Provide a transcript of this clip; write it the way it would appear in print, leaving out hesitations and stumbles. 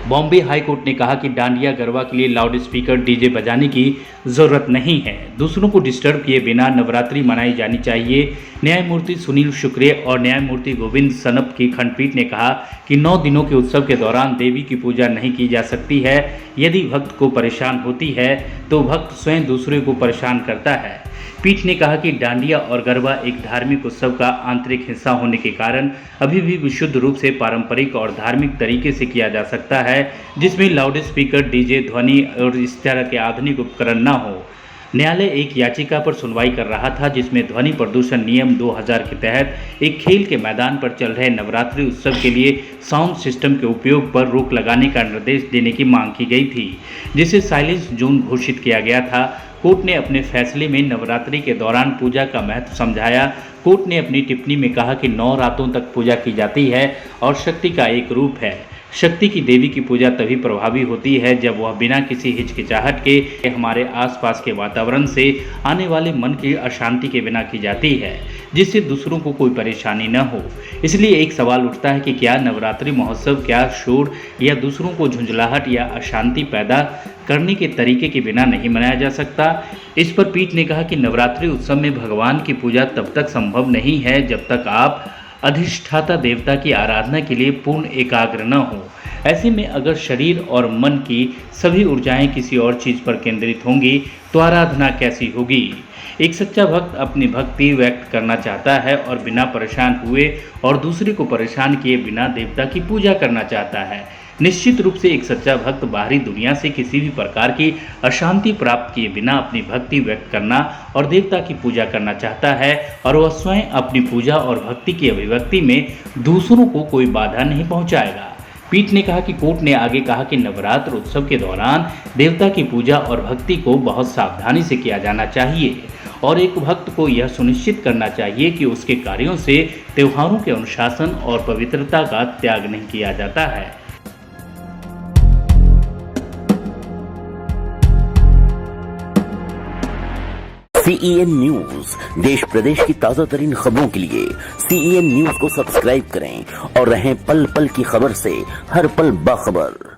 Bombay high court ने कहा कि डांडिया गरबा के लिए लाउड स्पीकर डीजे बजाने की जरूरत नहीं है। दूसरों को डिस्टर्ब किए बिना नवरात्रि मनाई जानी चाहिए। न्यायमूर्ति सुनील शुक्रे और न्यायमूर्ति गोविंद सनप की खंडपीठ ने कहा कि 9 दिनों के उत्सव के दौरान देवी की पूजा नहीं की जा सकती है। यदि भक्त को परेशान होती है तो भक्त स्वयं दूसरे को परेशान करता है। पीठ ने कहा कि डांडिया और गरबा एक धार्मिक उत्सव का आंतरिक हिस्सा होने के कारण अभी भी विशुद्ध रूप से पारंपरिक और धार्मिक तरीके से किया जा सकता है, जिसमें लाउड स्पीकर, डीजे, ध्वनि और इस तरह के आधुनिक उपकरण न हो। न्यायालय एक याचिका पर सुनवाई कर रहा था जिसमें ध्वनि प्रदूषण नियम 2000 के तहत एक खेल के मैदान पर चल रहे नवरात्रि उत्सव के लिए साउंड सिस्टम के उपयोग पर रोक लगाने का निर्देश देने की मांग की गई थी, जिसे साइलेंस जोन घोषित किया गया था। कोर्ट ने अपने फैसले में नवरात्रि के दौरान पूजा का महत्व समझाया। कोर्ट ने अपनी टिप्पणी में कहा कि 9 रातों तक पूजा की जाती है और शक्ति का एक रूप है। शक्ति की देवी की पूजा तभी प्रभावी होती है जब वह बिना किसी हिचकिचाहट के हमारे आसपास के वातावरण से आने वाले मन की अशांति के बिना की जाती है, जिससे दूसरों को कोई परेशानी न हो। इसलिए एक सवाल उठता है कि क्या नवरात्रि महोत्सव क्या शोर या दूसरों को झुंझलाहट या अशांति पैदा करने के तरीके के बिना नहीं मनाया जा सकता। इस पर पीठ ने कहा कि नवरात्रि उत्सव में भगवान की पूजा तब तक संभव नहीं है जब तक आप अधिष्ठाता देवता की आराधना के लिए पूर्ण एकाग्र न हो। ऐसे में अगर शरीर और मन की सभी ऊर्जाएं किसी और चीज पर केंद्रित होंगी तो आराधना कैसी होगी। एक सच्चा भक्त अपनी भक्ति व्यक्त करना चाहता है और बिना परेशान हुए और दूसरे को परेशान किए बिना देवता की पूजा करना चाहता है। निश्चित रूप से एक सच्चा भक्त बाहरी दुनिया से किसी भी प्रकार की अशांति प्राप्त किए बिना अपनी भक्ति व्यक्त करना और देवता की पूजा करना चाहता है और वह स्वयं अपनी पूजा और भक्ति की अभिव्यक्ति में दूसरों को कोई बाधा नहीं पहुंचाएगा। पीठ ने कहा कि कोर्ट ने आगे कहा कि नवरात्र उत्सव के दौरान देवता की पूजा और भक्ति को बहुत सावधानी से किया जाना चाहिए और एक भक्त को यह सुनिश्चित करना चाहिए कि उसके कार्यों से त्योहारों के अनुशासन और पवित्रता का त्याग नहीं किया जाता है। CEN न्यूज देश प्रदेश की ताजा तरीन खबरों के लिए CEN न्यूज को सब्सक्राइब करें और रहें पल पल की खबर से हर पल बाखबर।